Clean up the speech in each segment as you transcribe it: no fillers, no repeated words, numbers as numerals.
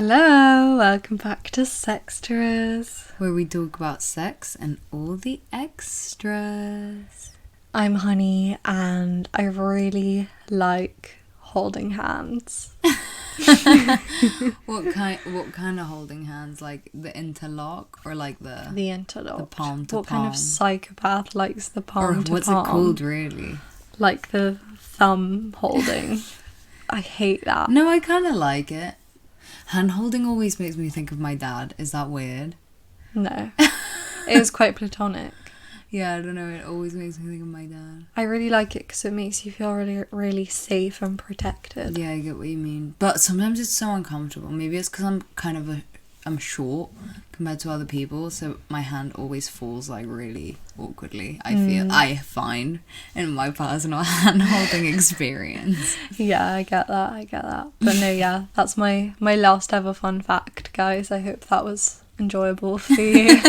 Hello, welcome back to Sextras, where we talk about sex and all the extras. I'm Honey and I really like holding hands. What kind of holding hands? Like the interlock or like the interlock? The palm to what palm. What kind of psychopath likes the palm or to palm? what's it called really? Like the thumb holding. I hate that. No, I kind of like it. Hand holding always makes me think of my dad. Is that weird? No. It was quite platonic. Yeah, I don't know. It always makes me think of my dad. I really like it because it makes you feel really, really safe and protected. Yeah, I get what you mean. But sometimes it's so uncomfortable. Maybe it's because I'm short compared to other people, so my hand always falls like really awkwardly. I find in my personal hand holding experience. Yeah, I get that. But no, yeah, that's my last ever fun fact, guys. I hope that was enjoyable for you.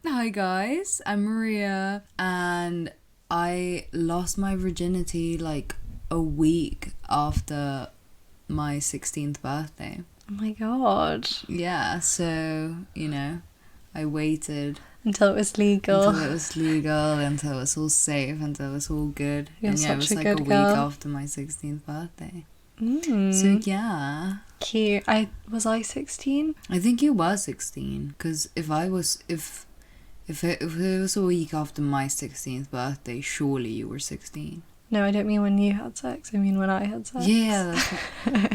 Hi guys, I'm Maria, and I lost my virginity like a week after my 16th birthday. Oh my god. Yeah, so, I waited until it was legal, until it was all safe, until it was all good. You're and yeah, it was like a week after my 16th birthday. So yeah. Cute. Was I 16? I think you were 16, because if it was a week after my 16th birthday, surely you were 16. No, I don't mean when you had sex. I mean when I had sex. Yeah, that's what...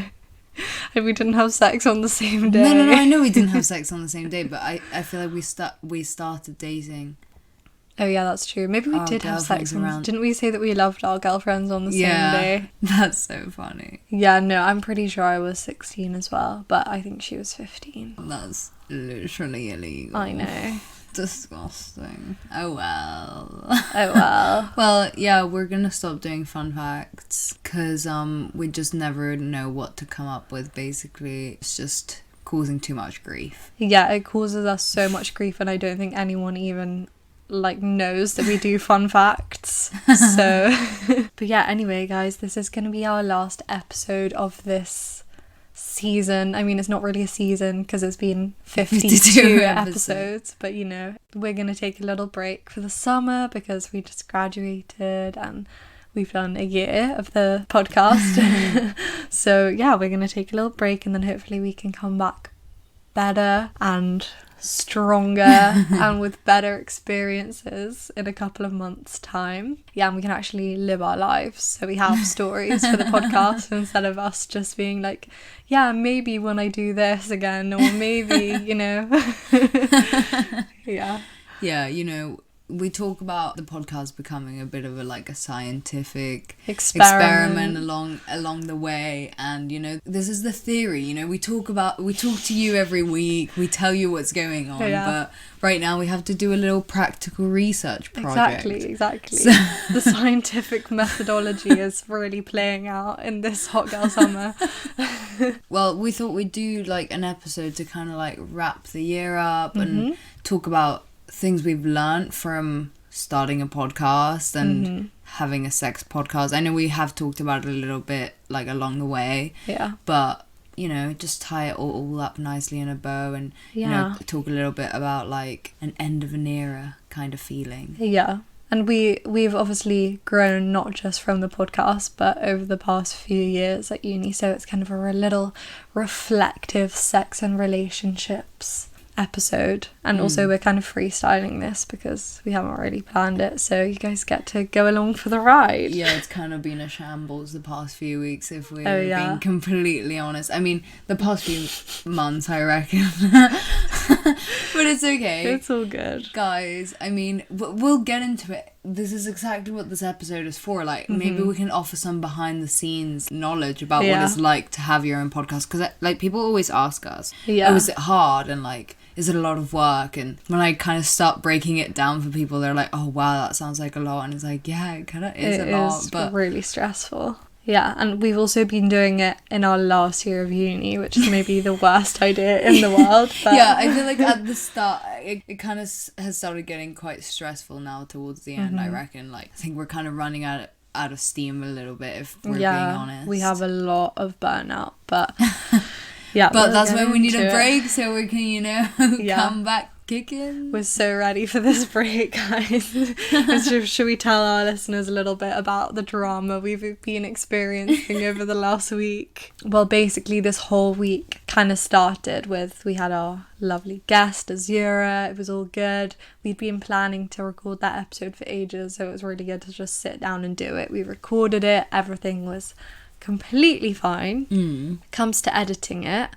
We didn't have sex on the same day. No, I know we didn't have sex on the same day, but I feel like we started dating. Oh yeah, that's true. Maybe we did have sex. Didn't we say that we loved our girlfriends on the same day? That's so funny. Yeah, no, I'm pretty sure I was 16 as well, but I think she was 15. That's literally illegal. I know. Disgusting. Oh well. Well, yeah, we're gonna stop doing fun facts because we just never know what to come up with. Basically, it's just causing too much grief. Yeah, it causes us so much grief, and I don't think anyone even knows that we do fun facts. So but yeah, anyway guys, this is gonna be our last episode of this season. I mean, it's not really a season because it's been 52 episodes, but we're gonna take a little break for the summer because we just graduated and we've done a year of the podcast. So yeah, we're gonna take a little break and then hopefully we can come back better and stronger and with better experiences in a couple of months' time. Yeah, and we can actually live our lives, so we have stories for the podcast instead of us just being like, yeah, maybe when I do this again, or maybe yeah, we talk about the podcast becoming a bit of a scientific experiment along the way, and this is the theory. We talk to you every week, we tell you what's going on, but right now we have to do a little practical research project. Exactly. So the scientific methodology is really playing out in this hot girl summer. Well, we thought we'd do an episode to kind of wrap the year up and talk about things we've learned from starting a podcast and having a sex podcast. I know we have talked about it a little bit along the way, but just tie it all up nicely in a bow and talk a little bit about an end of an era kind of feeling. And we've obviously grown not just from the podcast but over the past few years at uni, so it's kind of a little reflective sex and relationships episode. And also we're kind of freestyling this because we haven't really planned it, so you guys get to go along for the ride. Yeah, it's kind of been a shambles the past few weeks, if we're being completely honest. I mean, the past few months, I reckon. But it's okay, it's all good, guys. I mean, we'll get into it. This is exactly what this episode is for. Maybe we can offer some behind the scenes knowledge about what it's like to have your own podcast, because people always ask us, oh, is it hard, and is it a lot of work? And when I kind of start breaking it down for people, they're like, oh wow, that sounds like a lot. And it's yeah, it kind of is a lot, but really stressful. Yeah, and we've also been doing it in our last year of uni, which is maybe the worst idea in the world. But yeah, I feel at the start, it kind of has started getting quite stressful now towards the end, I reckon. I think we're kind of running out of steam a little bit, if we're being honest. We have a lot of burnout, but Yeah, but that's when we need a into it. break so we can, you know, come back kicking. We're so ready for this break, guys. Should we tell our listeners a little bit about the drama we've been experiencing over the last week? Well, basically this whole week kind of started with, we had our lovely guest Azura. It was all good. We'd been planning to record that episode for ages, so it was really good to just sit down and do it. We recorded it. Everything was completely fine. Comes to editing it,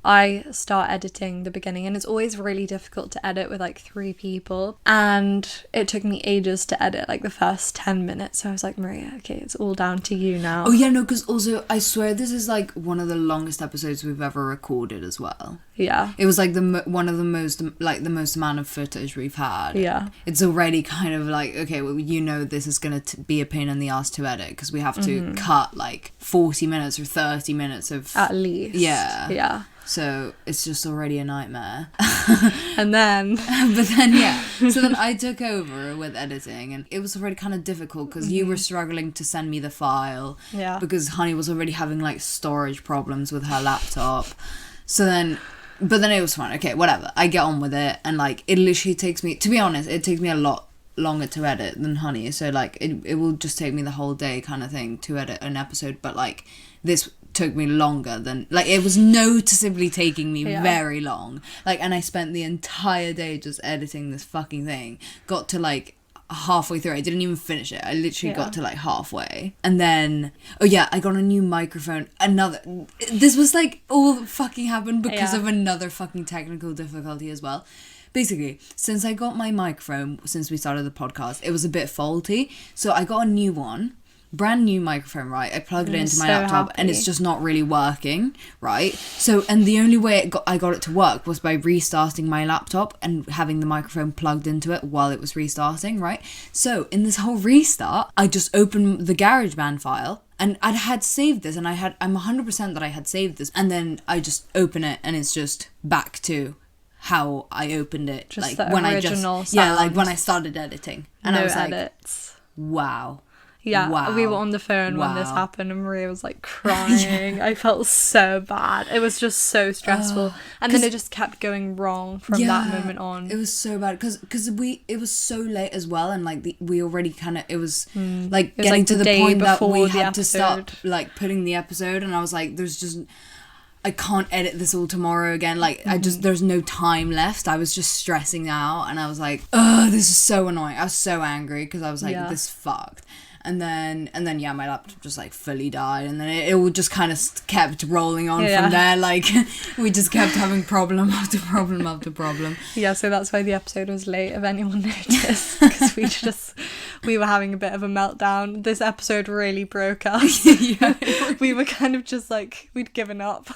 I start editing the beginning, and it's always really difficult to edit with like 3 people, and it took me ages to edit like the first 10 minutes. So I was like, Maria, okay, it's all down to you now. Oh yeah, no, because also I swear this is like one of the longest episodes we've ever recorded as well. Yeah, it was like one of the most, like the most amount of footage we've had. Yeah, it's already kind of like, okay, well, you know, this is gonna be a pain in the ass to edit because we have to cut like 40 minutes or 30 minutes of at least. Yeah. So it's just already a nightmare. And then so then I took over with editing, and it was already kind of difficult because you were struggling to send me the file, because Honey was already having like storage problems with her laptop. But then it was fine. Okay, whatever, I get on with it, and like it literally takes me, to be honest, it takes me a lot longer to edit than Honey, so like it will just take me the whole day kind of thing to edit an episode, but like this took me longer than, like, it was noticeably taking me very long, like, and I spent the entire day just editing this fucking thing. Got to like halfway through, I didn't even finish it. I literally got to like halfway, and then I got a new microphone. This was like all fucking happened because of another fucking technical difficulty as well. Basically, since I got my microphone, since we started the podcast, it was a bit faulty, so I got a new one. Brand new microphone, right? I plugged it into my laptop and it's just not really working, right? So, and the only way I got it to work was by restarting my laptop and having the microphone plugged into it while it was restarting, right? So in this whole restart, I just opened the GarageBand file, and I had saved this, and I'm 100% that I had saved this, and then I just open it and it's just back to how I opened it, just like when I like when I started editing, and no I was edits. Like, wow. Yeah, wow. We were on the phone when this happened, and Maria was like crying. I felt so bad. It was just so stressful, and then it just kept going wrong from that moment on. It was so bad because it was so late as well, and like we already kind of, it was like getting to the point that we had to start like putting the episode, and I was like, I can't edit this all tomorrow again. Like, there's no time left. I was just stressing out, and I was like, oh, this is so annoying. I was so angry because I was like, this fucked. And then my laptop just like fully died, and then it all just kind of kept rolling on from there. Like, we just kept having problem after problem after problem. Yeah, so that's why the episode was late, if anyone noticed, because we were having a bit of a meltdown. This episode really broke us. We were kind of just like, we'd given up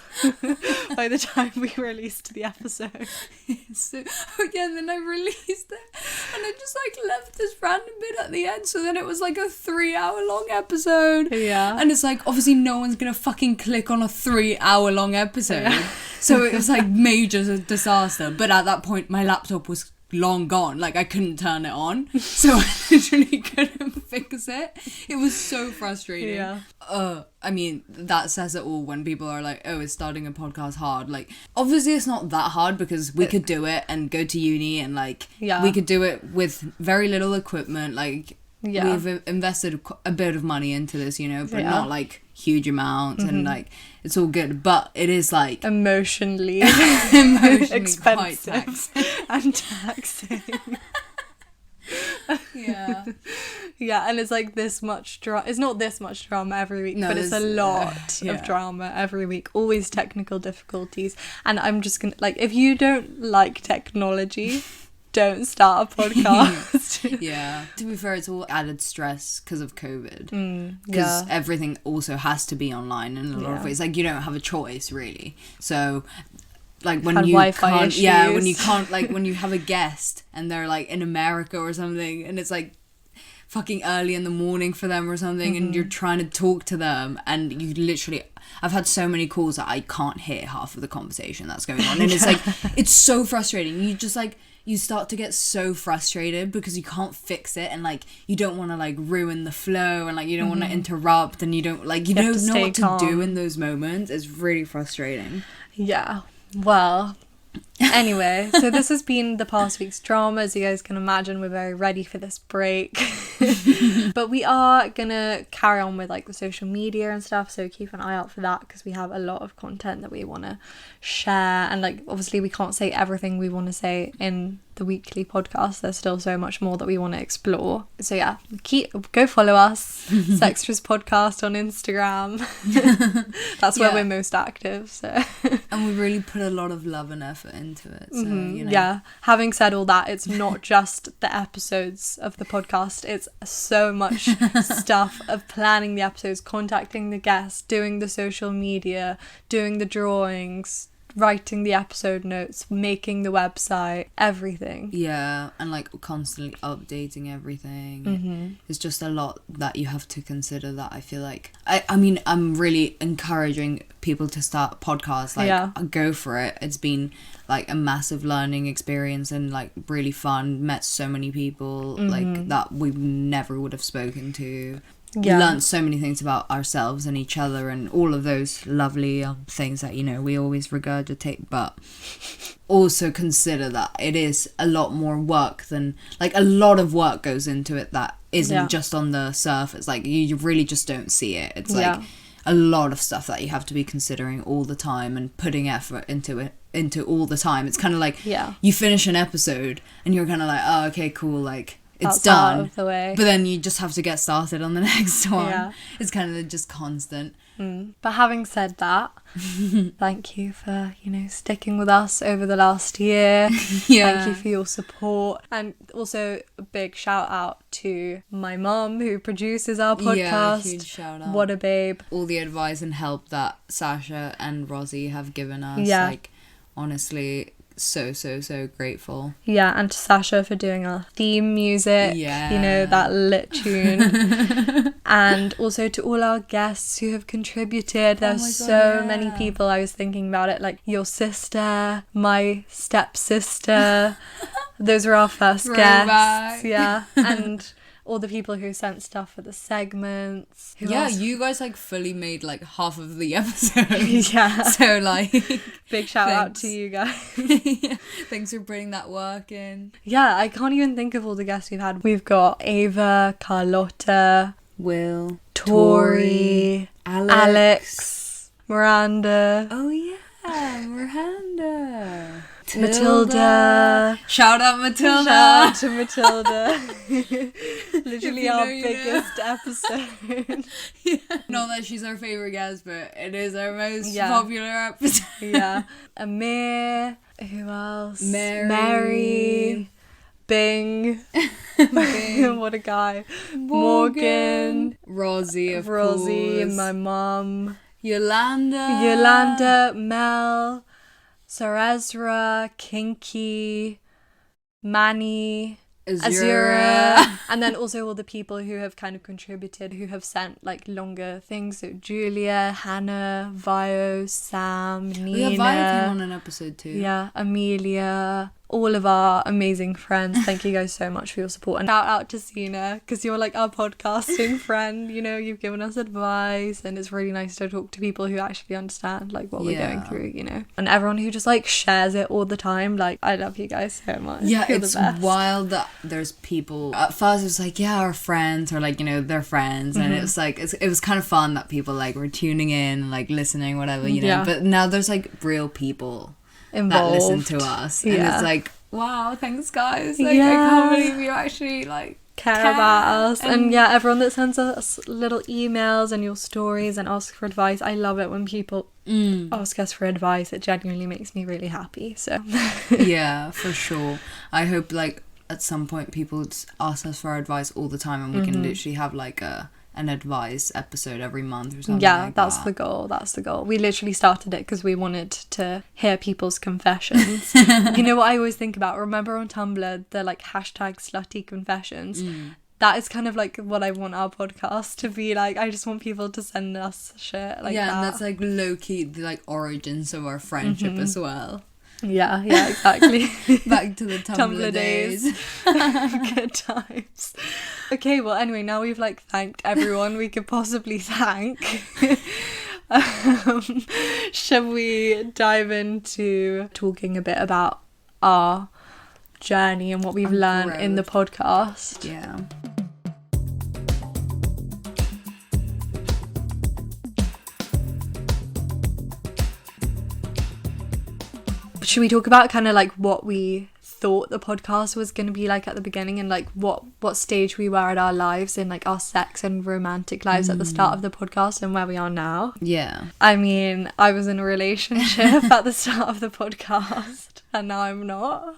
by the time we released the episode. And then I released it, and I just like left this random bit at the end, so then it was like a 3-hour-long episode. And it's like, obviously no one's gonna fucking click on a 3-hour-long episode. So it was like major disaster. But at that point my laptop was long gone, like I couldn't turn it on, so I literally couldn't fix it. It was so frustrating. I mean, that says it all when people are like, oh, is starting a podcast hard? Like, obviously it's not that hard, because we could do it and go to uni, and like we could do it with very little equipment. Like, we've invested a bit of money into this, you know, but not like huge amounts, and like it's all good, but it is like emotionally expensive and taxing. And it's like this much drama. It's not this much drama every week, but it's a lot of drama every week, always technical difficulties. And I'm just gonna, like, if you don't like technology, don't start a podcast. To be fair, it's all added stress because of COVID, because everything also has to be online in a lot of ways. Like, you don't have a choice really. So like when you can't issues. When you can't, like when you have a guest and they're like in America or something, and it's like fucking early in the morning for them or something, and you're trying to talk to them, and you literally, I've had so many calls that I can't hear half of the conversation that's going on, and it's like, it's so frustrating. You just like, you start to get so frustrated because you can't fix it, and like you don't want to like ruin the flow, and like you don't want to interrupt, and you don't like, you don't know what to do in those moments. It's really frustrating. Yeah. Well, anyway, so this has been the past week's drama. As you guys can imagine, we're very ready for this break. But we are gonna carry on with like the social media and stuff, so keep an eye out for that, because we have a lot of content that we want to share, and like obviously we can't say everything we want to say in the weekly podcast. There's still so much more that we want to explore. So yeah, go follow us, Sextras podcast on Instagram. That's where we're most active. So and we really put a lot of love and effort into it. So you know. Yeah. Having said all that, it's not just the episodes of the podcast. It's so much stuff of planning the episodes, contacting the guests, doing the social media, doing the drawings, writing the episode notes, making the website, everything. Yeah, and like constantly updating everything. It's just a lot that you have to consider, that I feel like I mean I'm really encouraging people to start podcasts. Like go for it. It's been like a massive learning experience and like really fun. Met so many people like that we never would have spoken to. Learned so many things about ourselves and each other and all of those lovely things that, you know, we always regurgitate, but also consider that it is a lot more work than, like, a lot of work goes into it that isn't just on the surface. Like, you really just don't see it. It's like a lot of stuff that you have to be considering all the time and putting effort into all the time. It's kind of like you finish an episode and you're kind of like, oh, okay, cool, like it's done, out of the way. But then you just have to get started on the next one. It's kind of just constant. But having said that, thank you for, you know, sticking with us over the last year. Thank you for your support, and also a big shout out to my mum who produces our podcast. Huge shout out. What a babe. All the advice and help that Sasha and Rosie have given us, like, honestly, so grateful. And to Sasha for doing our theme music, you know, that lit tune. And also to all our guests who have contributed. There's so many people. I was thinking about it, like your sister, my stepsister. Those were our first guests. And all the people who sent stuff for the segments. Who else? You guys like fully made like half of the episodes. So like big shout out to you guys. Thanks for putting that work in. I can't even think of all the guests we've had. We've got Ava, Carlotta, Will, Tori, Alex, Miranda. Oh yeah, Miranda. Matilda. Shout out Matilda. Shout out to Matilda. Literally our biggest episode. Not that she's our favourite guest, but it is our most popular episode. Amir. Who else? Mary. Bing. What a guy. Morgan. Rosie, of Rosie, course. my mum. Yolanda. Mel. Sarezra, Kinky, Manny, Azura, and then also all the people who have kind of contributed, who have sent like longer things. So Julia, Hannah, Vio, Sam, Nina. Vio came on an episode too. Amelia. All of our amazing friends. Thank you guys so much for your support. And shout out to Sina, because you're like our podcasting friend. You know, you've given us advice, and it's really nice to talk to people who actually understand like what we're going through, you know. And everyone who just like shares it all the time. Like, I love you guys so much. Yeah, it's wild that there's people. At first it was like, our friends, or like, you know, they're friends. And it was like, it was kind of fun that people like were tuning in, like listening, whatever, you know. But now there's like real people involved that listen to us, and it's like, wow, thanks guys, like I can't believe you actually like care about us. And everyone that sends us little emails and your stories and ask for advice. I love it when people ask us for advice. It genuinely makes me really happy. So yeah, for sure. I hope like at some point people ask us for advice all the time, and we can literally have like an advice episode every month or something. That's the goal. We literally started it because we wanted to hear people's confessions. You know what I always think about? Remember on Tumblr the like hashtag slutty confessions? That is kind of like what I want our podcast to be like. I just want people to send us shit like that. And that's like low-key the like origins of our friendship as well. Yeah, exactly. Back to the Tumblr days. Good times. Okay, well, anyway, now we've like thanked everyone we could possibly thank. Shall we dive into talking a bit about our journey and what we've learned in the podcast? Yeah. Should we talk about kind of like what we thought the podcast was going to be like at the beginning, and like what stage we were at our lives in like our sex and romantic lives at the start of the podcast and where we are now? Yeah. I mean, I was in a relationship at the start of the podcast and now I'm not.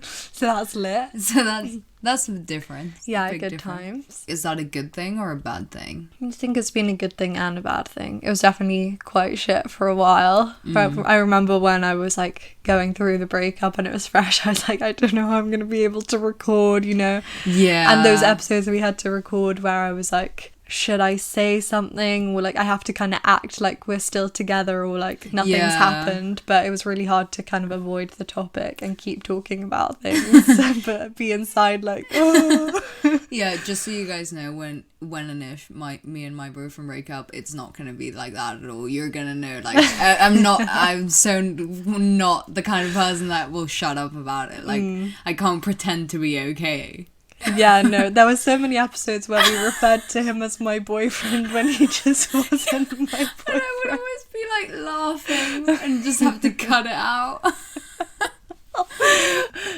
So that's lit. So that's the difference. Yeah, Big good difference. times. Is that a good thing or a bad thing? I think it's been a good thing and a bad thing. It was definitely quite shit for a while. But I remember when I was like going through the breakup and it was fresh, I was like, I don't know how I'm going to be able to record, you know? Yeah. And those episodes we had to record where I was like, should I say something, or like I have to kind of act like we're still together or like nothing's happened, but it was really hard to kind of avoid the topic and keep talking about things but be inside like, oh. Yeah, just so you guys know, when and if me and my boyfriend break up, it's not gonna be like that at all. You're gonna know, like, I'm so not the kind of person that will shut up about it. Like, I can't pretend to be okay. Yeah, no, there were so many episodes where we referred to him as my boyfriend when he just wasn't my boyfriend. And I would always be like laughing and just have to cut it out.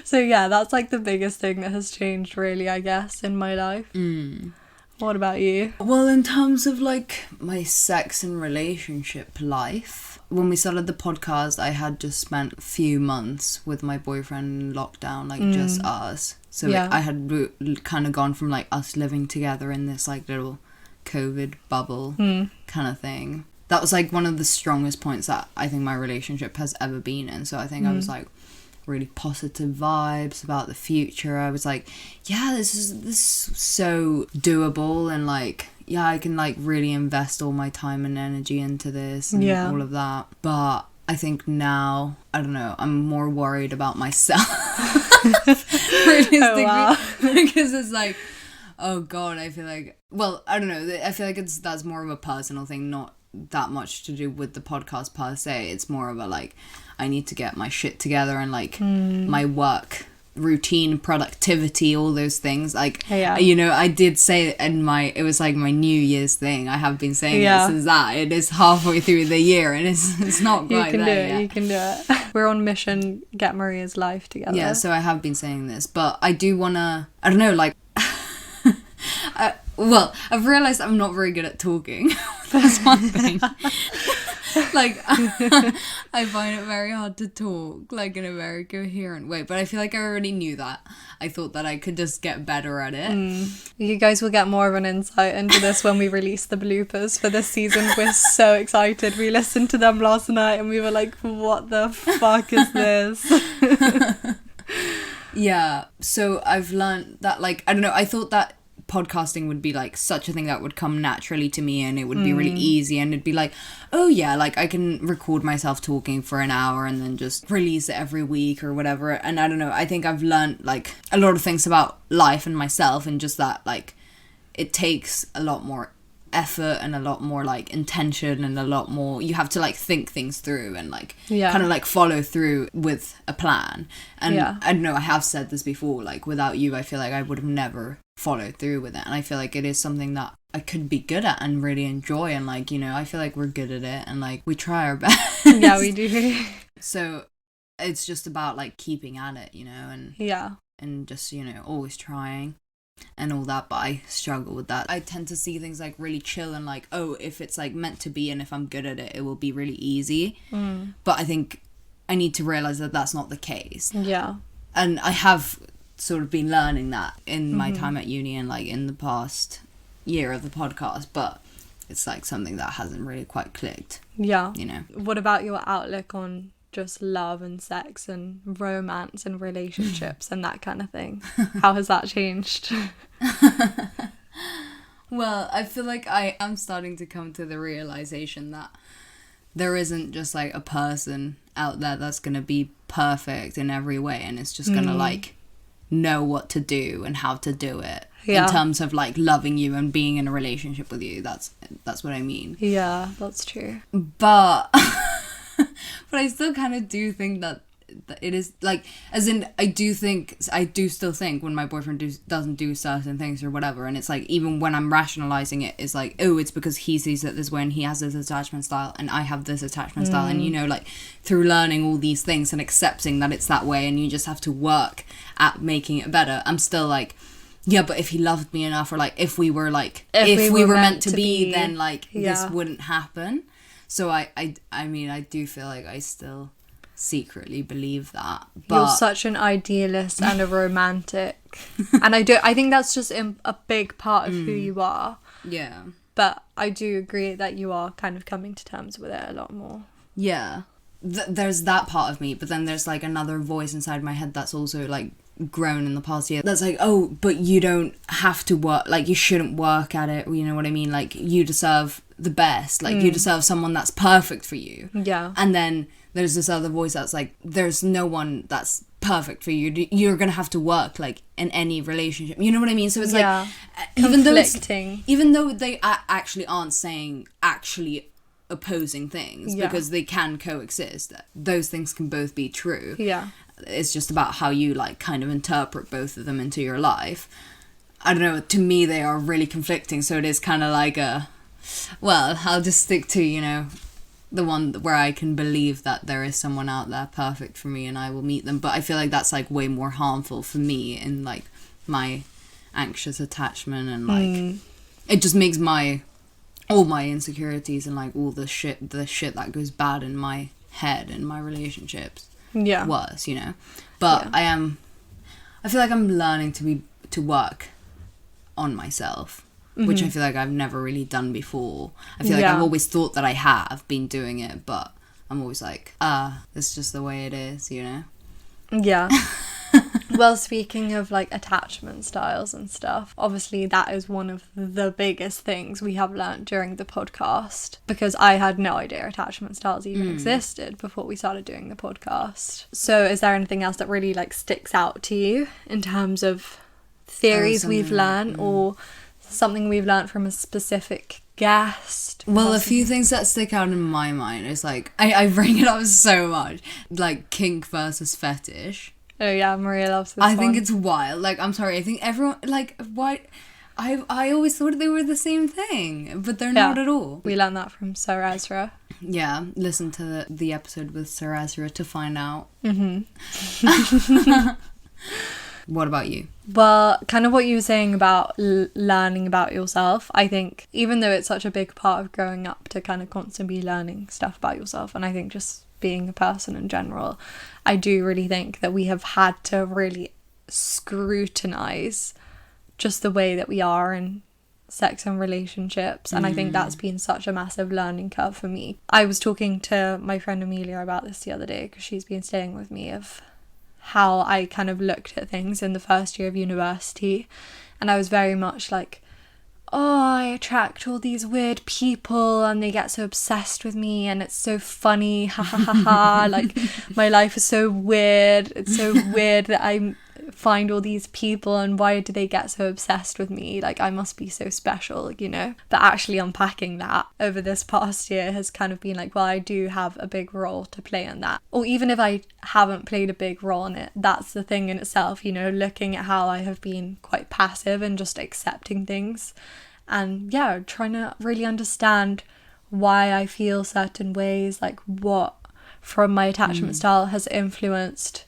So yeah, that's like the biggest thing that has changed really, I guess, in my life. What about you? Well, in terms of like my sex and relationship life, when we started the podcast, I had just spent a few months with my boyfriend in lockdown, like just us. So I had kind of gone from like us living together in this like little COVID bubble kind of thing. That was like one of the strongest points that I think my relationship has ever been in. So I think I was like really positive vibes about the future. I was like, yeah, this is so doable, and like, yeah, I can like really invest all my time and energy into this and all of that. But I think now, I don't know, I'm more worried about myself. Realistically, because it's like, oh god, I feel like, well, I don't know, I feel like that's more of a personal thing, not that much to do with the podcast per se. It's more of a like, I need to get my shit together and like my work routine, productivity, all those things. Like, you know, I did say in it was like my New Year's thing. I have been saying it since that. It is halfway through the year and it's not quite there yet. You can do it. We're on mission, get Maria's life together. Yeah, so I have been saying this, but I do want to, I don't know, like, well, I've realised I'm not very good at talking. That's one thing. Like, I find it very hard to talk, like, in a very coherent way. But I feel like I already knew that. I thought that I could just get better at it. You guys will get more of an insight into this when we release the bloopers for this season. We're so excited. We listened to them last night and we were like, what the fuck is this? Yeah, so I've learned that, like, I don't know, I thought that podcasting would be like such a thing that would come naturally to me and it would be really easy, and it'd be like, oh yeah, like I can record myself talking for an hour and then just release it every week or whatever. And I don't know, I think I've learned like a lot of things about life and myself, and just that like it takes a lot more effort and a lot more like intention, and a lot more, you have to like think things through and like kind of like follow through with a plan. And I don't know, I have said this before, like without you I feel like I would have never followed through with it, and I feel like it is something that I could be good at and really enjoy, and like, you know, I feel like we're good at it and like we try our best. Yeah, we do. So it's just about like keeping at it, you know, and just, you know, always trying and all that. But I struggle with that. I tend to see things like really chill and like, oh, if it's like meant to be and if I'm good at it, it will be really easy. But I think I need to realize that that's not the case. Yeah. And I have sort of been learning that in my time at uni and like in the past year of the podcast, but it's like something that hasn't really quite clicked. Yeah. You know. What about your outlook on just love and sex and romance and relationships and that kind of thing? How has that changed? Well, I feel like I am starting to come to the realization that there isn't just like a person out there that's going to be perfect in every way, and it's just going to like know what to do and how to do it. in terms of like loving you and being in a relationship with you. That's what I mean. Yeah, that's true. But but I still kind of do think that it is like, as in, I do still think when my boyfriend doesn't do certain things or whatever, and it's like, even when I'm rationalizing it, it's like, oh, it's because he sees it this way and he has this attachment style and I have this attachment style, and you know, like through learning all these things and accepting that it's that way and you just have to work at making it better, I'm still like, yeah, but if he loved me enough, or like if we were meant to be, then like this wouldn't happen. So I mean, I do feel like I still secretly believe that, but you're such an idealist and a romantic, and I think that's just a big part of who you are. Yeah, but I do agree that you are kind of coming to terms with it a lot more. Yeah, there's that part of me, but then there's like another voice inside my head that's also like grown in the past year that's like, oh, but you don't have to work, like you shouldn't work at it, you know what I mean, like you deserve the best, like you deserve someone that's perfect for you. Yeah. And then there's this other voice that's like, there's no one that's perfect for you, you're gonna have to work like in any relationship, you know what I mean? So it's like, even though they actually aren't saying actually opposing things, because they can coexist, those things can both be true. Yeah, it's just about how you like kind of interpret both of them into your life. I don't know, to me they are really conflicting, so it is kind of like I'll just stick to, you know, the one where I can believe that there is someone out there perfect for me and I will meet them. But I feel like that's like way more harmful for me in like my anxious attachment, and like it just makes all my insecurities and like all the shit that goes bad in my head and my relationships worse, you know. But I feel like I'm learning to work on myself, which I feel like I've never really done before. I feel like I've always thought that I have been doing it, but I'm always like, it's just the way it is, you know? Yeah. Well, speaking of like attachment styles and stuff, obviously that is one of the biggest things we have learnt during the podcast, because I had no idea attachment styles even existed before we started doing the podcast. So is there anything else that really like sticks out to you in terms of theories we've learnt, or something we've learnt from a specific guest? Well, a few things that stick out in my mind is like, I bring it up so much, like kink versus fetish. Oh yeah, Maria loves this I think it's wild. Like, I'm sorry, I think everyone, like, why... I always thought they were the same thing, but they're not at all. We learned that from Sir Ezra. Yeah, listen to the episode with Sir Ezra to find out. What about you? Well, kind of what you were saying about learning about yourself. I think even though it's such a big part of growing up to kind of constantly learning stuff about yourself, and I think just being a person in general, I do really think that we have had to really scrutinize just the way that we are in sex and relationships, and I think that's been such a massive learning curve for me. I was talking to my friend Amelia about this the other day, because she's been staying with me, of how I kind of looked at things in the first year of university, and I was very much like, oh, I attract all these weird people and they get so obsessed with me and it's so funny, ha ha ha ha, like my life is so weird, it's so weird that I find all these people and why do they get so obsessed with me, like I must be so special, you know. But actually unpacking that over this past year has kind of been like, well, I do have a big role to play in that, or even if I haven't played a big role in it, that's the thing in itself, you know, looking at how I have been quite passive and just accepting things, and trying to really understand why I feel certain ways, like what from my attachment style has influenced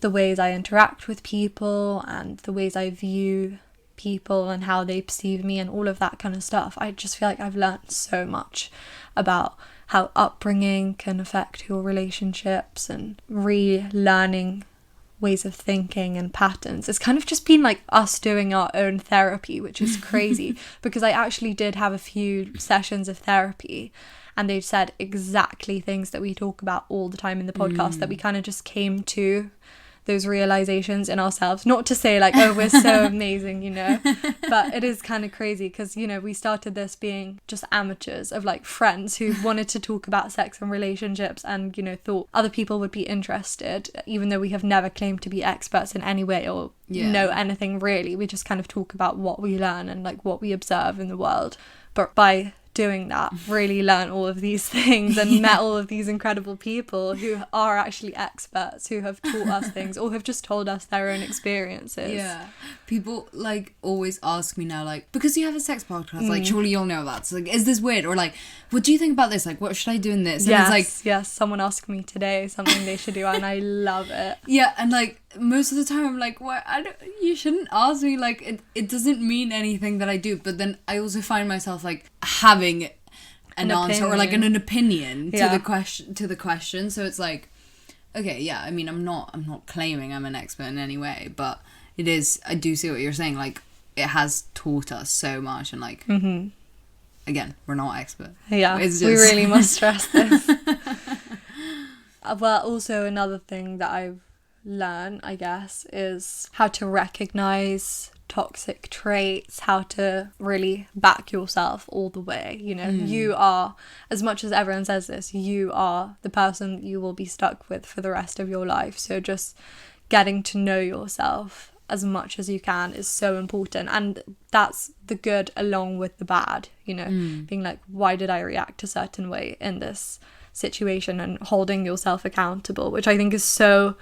the ways I interact with people and the ways I view people and how they perceive me and all of that kind of stuff. I just feel like I've learned so much about how upbringing can affect your relationships and relearning ways of thinking and patterns. It's kind of just been like us doing our own therapy, which is crazy because I actually did have a few sessions of therapy and they've said exactly things that we talk about all the time in the podcast that we kind of just came to those realizations in ourselves. Not to say like, oh, we're so amazing, you know, but it is kind of crazy because, you know, we started this being just amateurs of like friends who wanted to talk about sex and relationships and, you know, thought other people would be interested, even though we have never claimed to be experts in any way or know anything really. We just kind of talk about what we learn and like what we observe in the world. But by doing that, really learn all of these things and met all of these incredible people who are actually experts, who have taught us things or have just told us their own experiences. Yeah. People like always ask me now, like, because you have a sex podcast, like, surely you'll know that. So like, is this weird? Or like, what do you think about this? Like, what should I do in this? And it's like, someone asked me today something they should do and I love it. Yeah, and like most of the time I'm like, what? You shouldn't ask me. Like, it doesn't mean anything that I do. But then I also find myself like having an answer or like an opinion to the question. So it's like, okay, yeah. I mean, I'm not claiming I'm an expert in any way, but it is. I do see what you're saying. Like, it has taught us so much, and like, again, we're not expert. Yeah, it's just... we really must stress this. Well, also another thing that I've learned, I guess, is how to recognize toxic traits, how to really back yourself all the way. You know, you are, as much as everyone says this, you are the person you will be stuck with for the rest of your life. So just getting to know yourself as much as you can is so important, and that's the good along with the bad, you know, being like, why did I react a certain way in this situation, and holding yourself accountable, which I think is so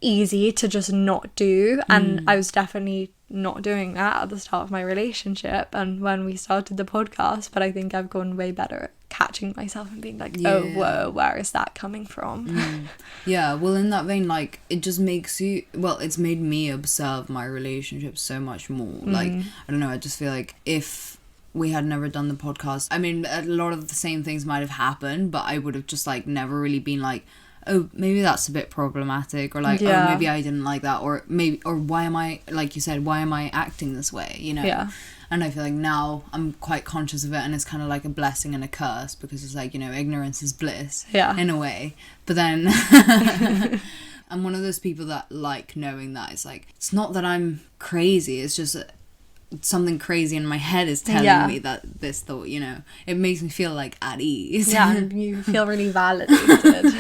easy to just not do. And I was definitely not doing that at the start of my relationship and when we started the podcast, but I think I've gotten way better at catching myself and being like, oh whoa, where is that coming from? Yeah, well, in that vein, like, it just makes you, well, it's made me observe my relationships so much more. Like, I don't know, I just feel like if we had never done the podcast, I mean, a lot of the same things might have happened, but I would have just like never really been like, oh, maybe that's a bit problematic, or like, oh, maybe I didn't like that, or maybe, or why am I, like you said, why am I acting this way, you know? Yeah. And I feel like now I'm quite conscious of it, and it's kind of like a blessing and a curse, because it's like, you know, ignorance is bliss, in a way. But then I'm one of those people that like knowing that it's like, it's not that I'm crazy, it's just something crazy in my head is telling me that this thought, you know, it makes me feel like at ease. Yeah, and you feel really validated.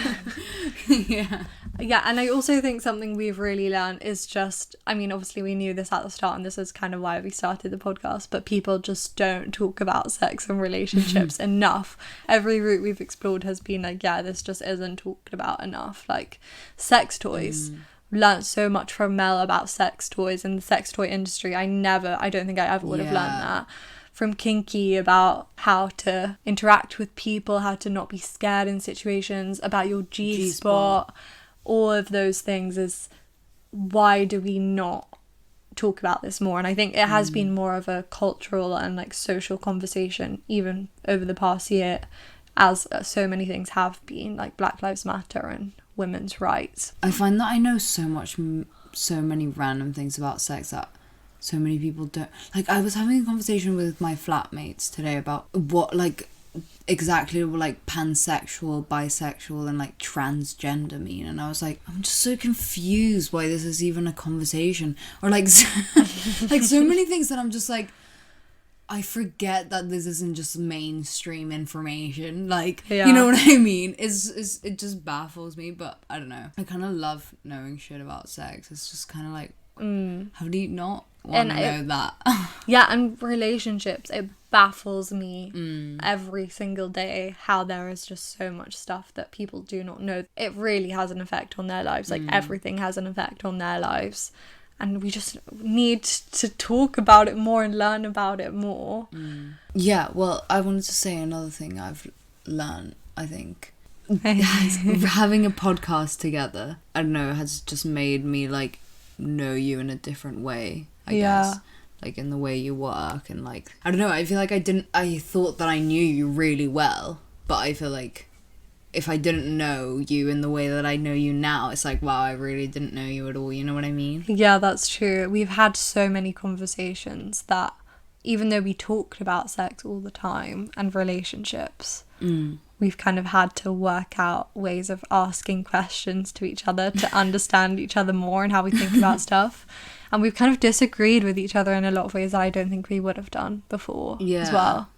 Yeah, and I also think something we've really learned is just, I mean, obviously we knew this at the start and this is kind of why we started the podcast, but people just don't talk about sex and relationships enough. Every route we've explored has been like, yeah, this just isn't talked about enough. Like sex toys. Learned so much from Mel about sex toys and the sex toy industry. I don't think I ever would have learned that. From Kinky about how to interact with people, how to not be scared in situations, about your G-spot. All of those things is, why do we not talk about this more? And I think it has been more of a cultural and like social conversation even over the past year, as so many things have been, like Black Lives Matter and women's rights. I find that I know so many random things about sex that so many people don't. Like, I was having a conversation with my flatmates today about what, like, exactly like pansexual, bisexual and like transgender mean, and I was like, I'm just so confused why this is even a conversation, or like like so many things that I'm just like, I forget that this isn't just mainstream information, like, you know what I mean? It just baffles me, but I don't know, I kind of love knowing shit about sex. It's just kind of like, how do you not want to know that? Yeah, and relationships, it baffles me every single day how there is just so much stuff that people do not know. It really has an effect on their lives, like everything has an effect on their lives, and we just need to talk about it more and learn about it more. Yeah, well, I wanted to say another thing I've learned, I think. Having a podcast together, I don't know, has just made me like know you in a different way, I guess. Like in the way you work, and like, I don't know, I feel like I thought that I knew you really well, but I feel like if I didn't know you in the way that I know you now, it's like, wow, I really didn't know you at all, you know what I mean? Yeah, that's true. We've had so many conversations that even though we talked about sex all the time and relationships, we've kind of had to work out ways of asking questions to each other to understand each other more and how we think about stuff. And we've kind of disagreed with each other in a lot of ways that I don't think we would have done before as well,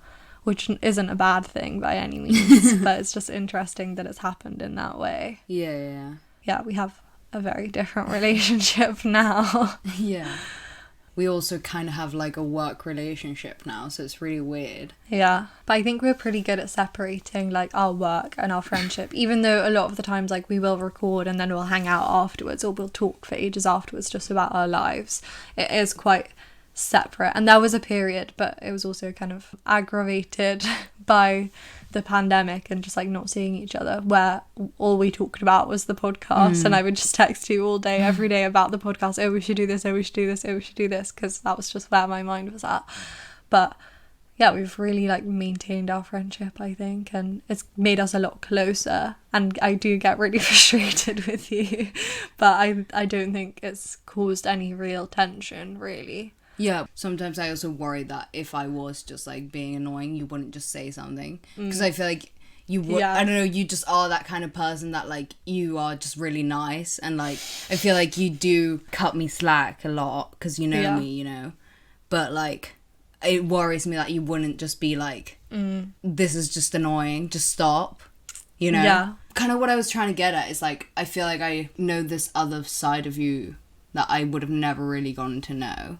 which isn't a bad thing by any means, but it's just interesting that it's happened in that way. Yeah, we have a very different relationship now. Yeah. We also kind of have like a work relationship now, so it's really weird. Yeah, but I think we're pretty good at separating like our work and our friendship, even though a lot of the times like we will record and then we'll hang out afterwards, or we'll talk for ages afterwards just about our lives. It is quite separate, and there was a period, but it was also kind of aggravated by the pandemic and just like not seeing each other, where all we talked about was the podcast, and I would just text you all day every day about the podcast. Oh, we should do this, oh, we should do this, oh, we should do this, because that was just where my mind was at. But yeah, we've really like maintained our friendship, I think, and it's made us a lot closer. And I do get really frustrated with you, but I don't think it's caused any real tension, really. Yeah, sometimes I also worry that if I was just like being annoying, you wouldn't just say something, because I feel like you would. I don't know, you just are that kind of person that like you are just really nice, and like I feel like you do cut me slack a lot because you know me, you know, but like it worries me that you wouldn't just be like, this is just annoying, just stop, you know. Yeah, kind of what I was trying to get at is like I feel like I know this other side of you that I would have never really gotten to know.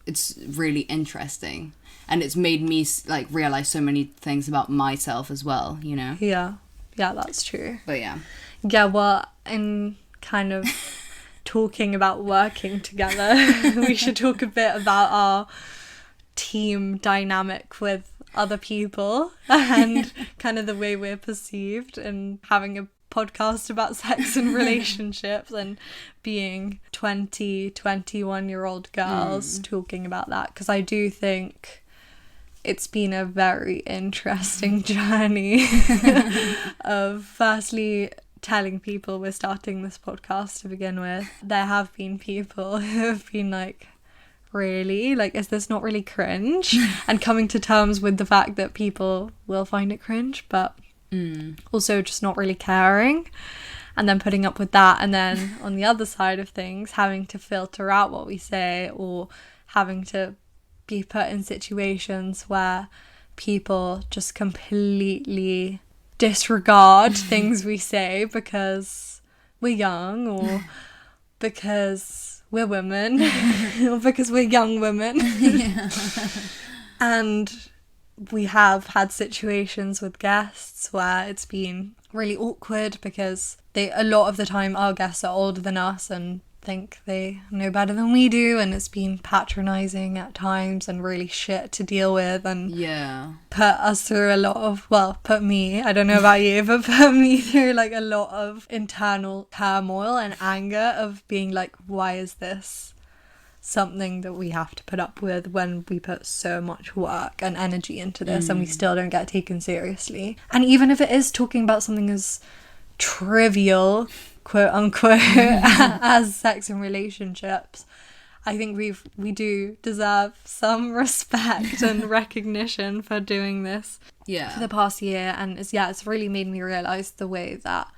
It's really interesting, and it's made me like realize so many things about myself as well, you know. Yeah, that's true. But yeah, well, in kind of talking about working together, we should talk a bit about our team dynamic with other people and kind of the way we're perceived, and having a podcast about sex and relationships and being 21-year-old girls talking about that, because I do think it's been a very interesting journey of firstly telling people we're starting this podcast to begin with. There have been people who have been like, really? Like, is this not really cringe? And coming to terms with the fact that people will find it cringe, but also just not really caring, and then putting up with that, and then on the other side of things having to filter out what we say, or having to be put in situations where people just completely disregard things we say because we're young, or because we're women, or because we're young women. And we have had situations with guests where it's been really awkward because a lot of the time our guests are older than us and think they know better than we do, and it's been patronising at times and really shit to deal with, and put us through a lot of, put me, I don't know about you, but put me through like a lot of internal turmoil and anger of being like, why is this something that we have to put up with when we put so much work and energy into this and we still don't get taken seriously? And even if it is talking about something as trivial, quote unquote, as sex and relationships, I think we do deserve some respect and recognition for doing this for the past year. And it's really made me realise the way that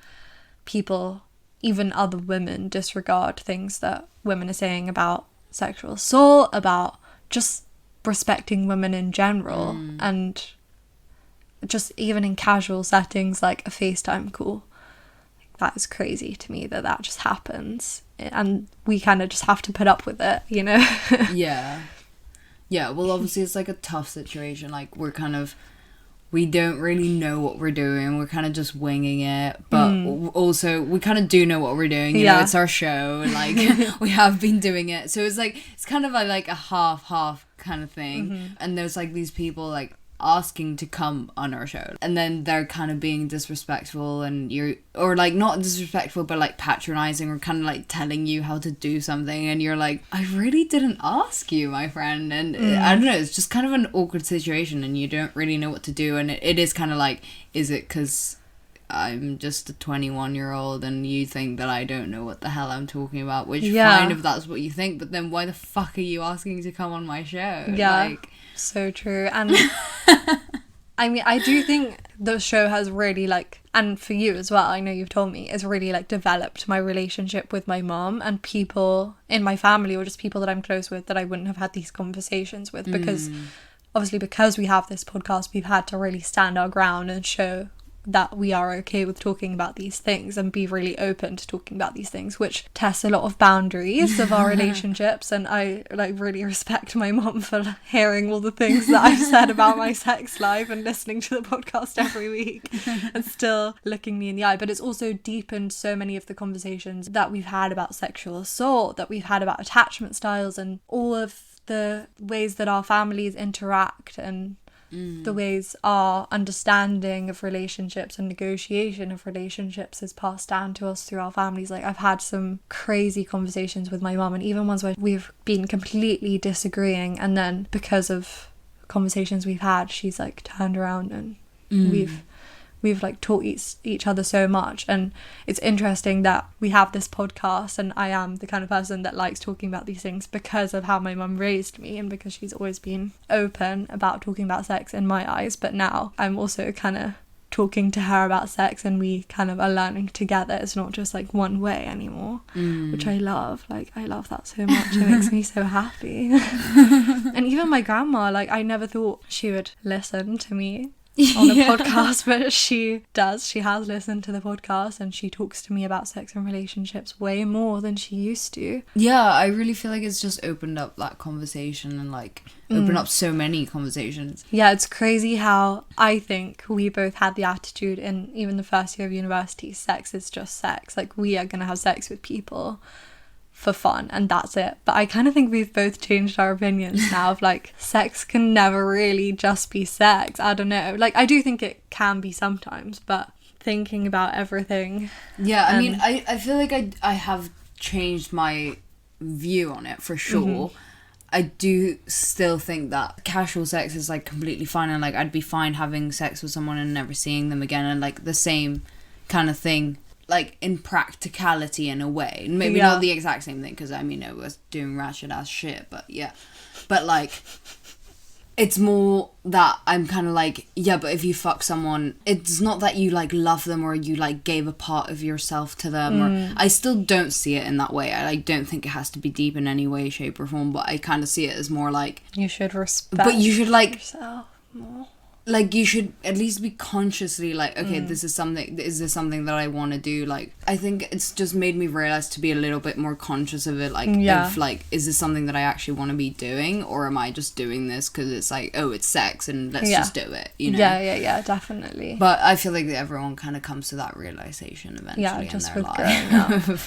people, even other women, disregard things that women are saying about sexual assault, about just respecting women in general, and just even in casual settings like a FaceTime call. That is crazy to me that just happens, and we kind of just have to put up with it, you know. Well, obviously it's like a tough situation, like we don't really know what we're doing. We're kind of just winging it. But also, we kind of do know what we're doing. You know, it's our show. And, like, we have been doing it. So it's, like, it's kind of like a half kind of thing. And there's, like, these people, like, asking to come on our show, and then they're kind of being disrespectful, and or like not disrespectful but like patronizing, or kind of like telling you how to do something, and you're like, I really didn't ask you, my friend. And I don't know, it's just kind of an awkward situation, and you don't really know what to do. And it is kind of like, is it because I'm just a 21-year-old and you think that I don't know what the hell I'm talking about? Which fine if that's what you think, but then why the fuck are you asking to come on my show? So true. And I mean, I do think the show has really like, and for you as well, I know you've told me, it's really like developed my relationship with my mom and people in my family, or just people that I'm close with that I wouldn't have had these conversations with, because obviously because we have this podcast, we've had to really stand our ground and show that we are okay with talking about these things and be really open to talking about these things, which tests a lot of boundaries of our relationships. And I like really respect my mom for hearing all the things that I've said about my sex life and listening to the podcast every week and still looking me in the eye. But it's also deepened so many of the conversations that we've had about sexual assault, that we've had about attachment styles, and all of the ways that our families interact, and the ways our understanding of relationships and negotiation of relationships is passed down to us through our families. Like, I've had some crazy conversations with my mum, and even ones where we've been completely disagreeing, and then because of conversations we've had, she's like turned around and we've like taught each other so much. And it's interesting that we have this podcast, and I am the kind of person that likes talking about these things because of how my mum raised me, and because she's always been open about talking about sex in my eyes. But now I'm also kind of talking to her about sex, and we kind of are learning together. It's not just like one way anymore, which I love. Like, I love that so much. It makes me so happy. And even my grandma, like, I never thought she would listen to me on a podcast, but she does. She has listened to the podcast, and she talks to me about sex and relationships way more than she used to. Yeah, I really feel like it's just opened up that conversation, and like opened up so many conversations. Yeah, it's crazy how I think we both had the attitude in even the first year of university, sex is just sex. Like, we are gonna have sex with people for fun, and that's it. But I kind of think we've both changed our opinions now of like, sex can never really just be sex. I don't know, like, I do think it can be sometimes, but thinking about everything, I mean, I feel like I have changed my view on it for sure. I do still think that casual sex is like completely fine, and like I'd be fine having sex with someone and never seeing them again, and like the same kind of thing, like in practicality in a way. Maybe not the exact same thing, because I mean, it was doing ratchet ass shit, but yeah. But like, it's more that I'm kind of like, yeah, but if you fuck someone, it's not that you like love them or you like gave a part of yourself to them. Or I still don't see it in that way. I like don't think it has to be deep in any way, shape or form, but I kind of see it as more like, you should respect, but you should like yourself more. Like, you should at least be consciously like, okay, is this something that I want to do? Like, I think it's just made me realize to be a little bit more conscious of it. Like, if like, is this something that I actually want to be doing, or am I just doing this because it's like, oh, it's sex and let's just do it, you know? Yeah, definitely. But I feel like everyone kind of comes to that realization eventually just in their with life. growing up.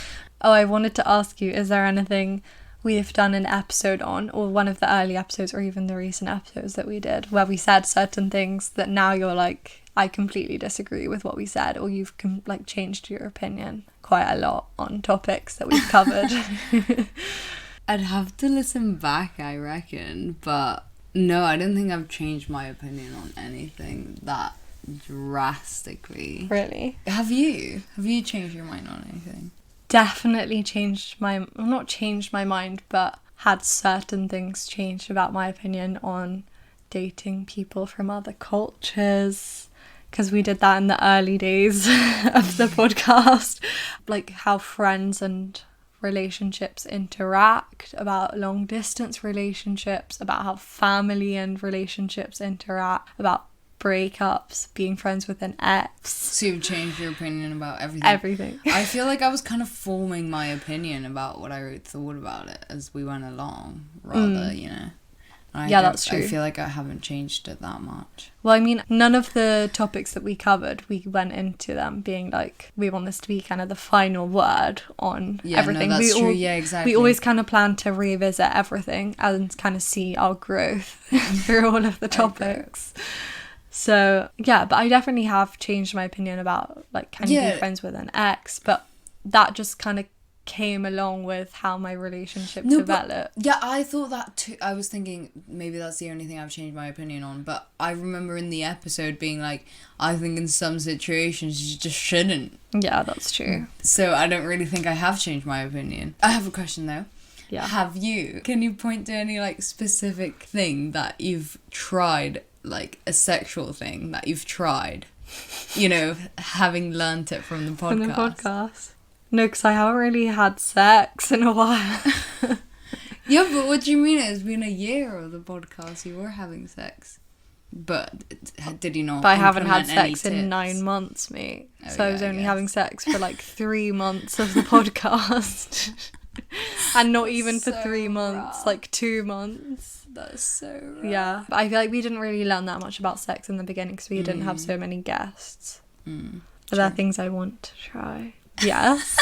Oh, I wanted to ask you, is there anything we have done an episode on, or one of the early episodes, or even the recent episodes that we did, where we said certain things that now you're like, I completely disagree with what we said, or you've like changed your opinion quite a lot on topics that we've covered? I'd have to listen back, I reckon, but no, I don't think I've changed my opinion on anything that drastically. Really? Have you changed your mind on anything? Definitely not changed my mind, but had certain things changed about my opinion on dating people from other cultures, because we did that in the early days of the podcast, like how friends and relationships interact, about long distance relationships, about how family and relationships interact, about breakups, being friends with an ex. So you've changed your opinion about everything? Everything. I feel like I was kind of forming my opinion about what I thought about it as we went along, rather, you know. That's true. I feel like I haven't changed it that much. Well, I mean, none of the topics that we covered, we went into them being like, we want this to be kind of the final word on everything. No, that's true. Yeah, exactly. We always kind of plan to revisit everything and kind of see our growth through all of the topics. So, yeah, but I definitely have changed my opinion about, like, can you be friends with an ex? But that just kind of came along with how my relationship developed. Yeah, I thought that too. I was thinking maybe that's the only thing I've changed my opinion on. But I remember in the episode being like, I think in some situations you just shouldn't. Yeah, that's true. So I don't really think I have changed my opinion. I have a question though. Yeah. Can you point to any, like, specific thing that you've tried, like a sexual thing that you've tried you know, having learnt it from the podcast. From the podcast. No, because I haven't really had sex in a while. Yeah, but what do you mean? It's been a year of the podcast. You were having sex. But did you not? But I haven't had implement sex any in tips? 9 months, mate. Oh, So I was yeah, I only guess. having sex for like 3 months of the podcast. And not even for so 3 months, rough. like 2 months. That's so rough. Yeah. But I feel like we didn't really learn that much about sex in the beginning because we didn't have so many guests. Are there things I want to try? Yes.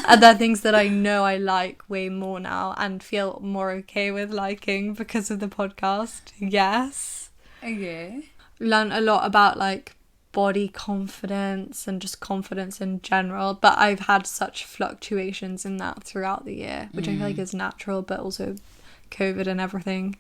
Are there things that I know I like way more now and feel more okay with liking because of the podcast? Yes. Okay. Learn a lot about like body confidence and just confidence in general, but I've had such fluctuations in that throughout the year, which I feel like is natural, but also COVID and everything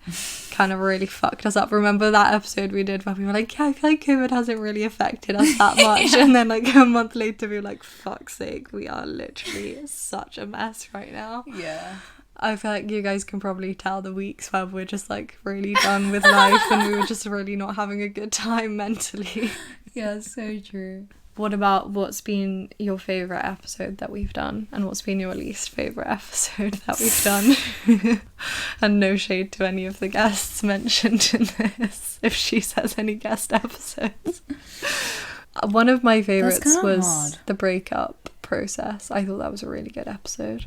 kind of really fucked us up. Remember that episode we did where we were like, yeah, I feel like COVID hasn't really affected us that much. And then like a month later we were like, fuck's sake, we are literally such a mess right now. Yeah. I feel like you guys can probably tell the weeks where we're just like really done with life and we were just really not having a good time mentally. Yeah, so true. What about what's been your favourite episode that we've done and what's been your least favourite episode that we've done? And no shade to any of the guests mentioned in this, if she says any guest episodes. One of my favourites was hard. the breakup process. I thought that was a really good episode.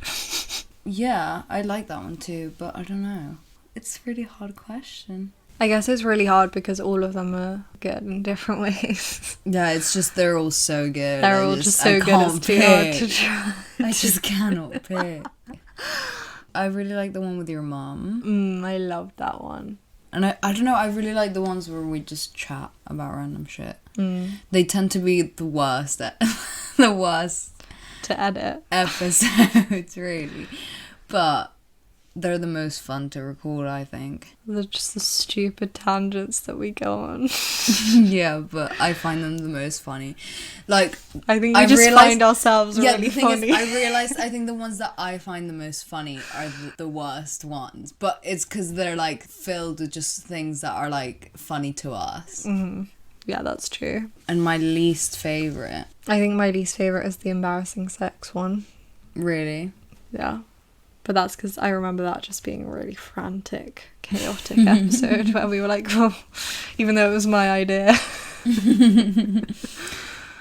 Yeah, I like that one too, but I don't know. It's a really hard question. I guess it's really hard because all of them are good in different ways. Yeah, it's just they're all so good. They're all just so good, it's too hard to try. I just cannot pick. I really like the one with your mum. I loved that one. And I don't know, I really like the ones where we just chat about random shit. They tend to be the worst the worst To edit. episodes, really. But they're the most fun to record, I think. They're just the stupid tangents that we go on. Yeah, but I find them the most funny. Like, I think we just find ourselves yeah, really the thing funny. is, I think the ones that I find the most funny are the worst ones. But it's because they're, like, filled with just things that are, like, funny to us. Yeah, that's true. And my least favourite. I think my least favourite is the embarrassing sex one. Really? Yeah. But that's because I remember that just being a really frantic, chaotic episode where we were like, oh, even though it was my idea.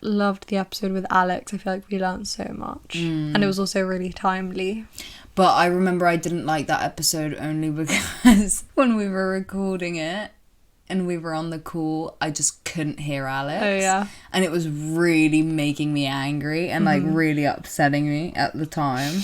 Loved the episode with Alex. I feel like we learned so much. And it was also really timely. But I remember I didn't like that episode only because when we were recording it and we were on the call, I just couldn't hear Alex. Oh, yeah. And it was really making me angry and like really upsetting me at the time.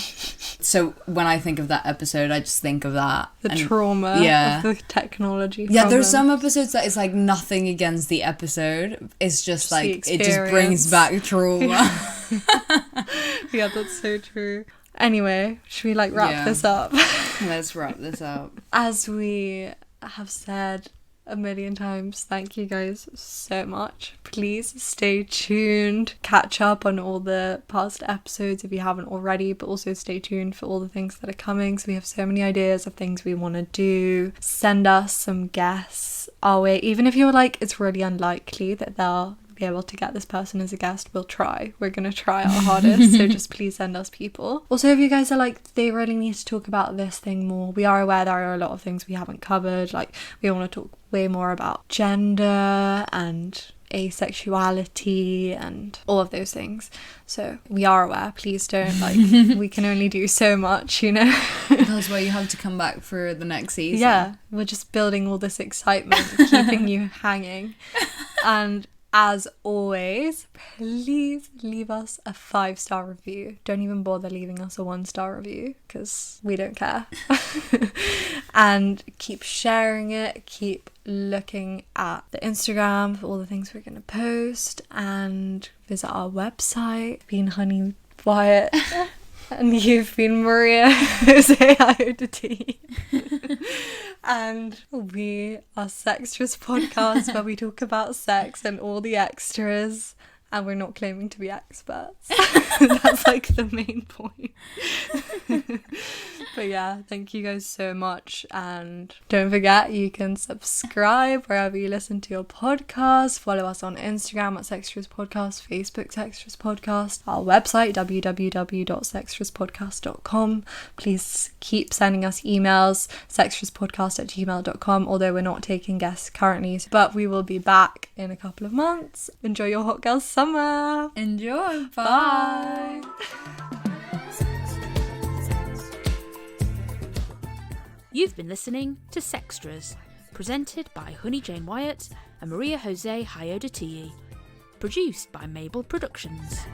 So when I think of that episode, I just think of that. The and, trauma yeah. of the technology Yeah, problem. there's some episodes that it's like nothing against the episode. It's just like, the it just brings back trauma. Yeah, that's so true. Anyway, should we like wrap this up? Let's wrap this up. As we have said a million times, thank you guys so much. Please stay tuned. Catch up on all the past episodes if you haven't already, but also stay tuned for all the things that are coming. So we have so many ideas of things we want to do. Send us some guests our way. Even if you're like, it's really unlikely that they'll be able to get this person as a guest, we'll try. We're gonna try our hardest. So just please send us people. Also, if you guys are like, they really need to talk about this thing more, we are aware there are a lot of things we haven't covered. Like, we want to talk way more about gender and asexuality and all of those things. So we are aware. Please don't, like, we can only do so much, you know. That's why you have to come back for the next season. Yeah, we're just building all this excitement, keeping you hanging. And as always, please leave us a 5-star review. Don't even bother leaving us a 1-star review because we don't care. And keep sharing it. Keep looking at the Instagram for all the things we're going to post, and visit our website. Been Honey Wyatt and you've been Maria Jose Iodati. And we are Sextras podcast, where we talk about sex and all the extras. And we're not claiming to be experts. That's like the main point. But yeah, thank you guys so much. And don't forget, you can subscribe wherever you listen to your podcast. Follow us on Instagram at Sextras Podcast, Facebook Sextras Podcast, our website www.sextraspodcast.com. Please keep sending us emails, sextraspodcast@gmail.com, although we're not taking guests currently, but we will be back in a couple of months. Enjoy your hot girl summer. Enjoy. Bye. You've been listening to Sextras, presented by Honey Jane Wyatt and Maria Jose Hayodatiyi. Produced by Mabel Productions.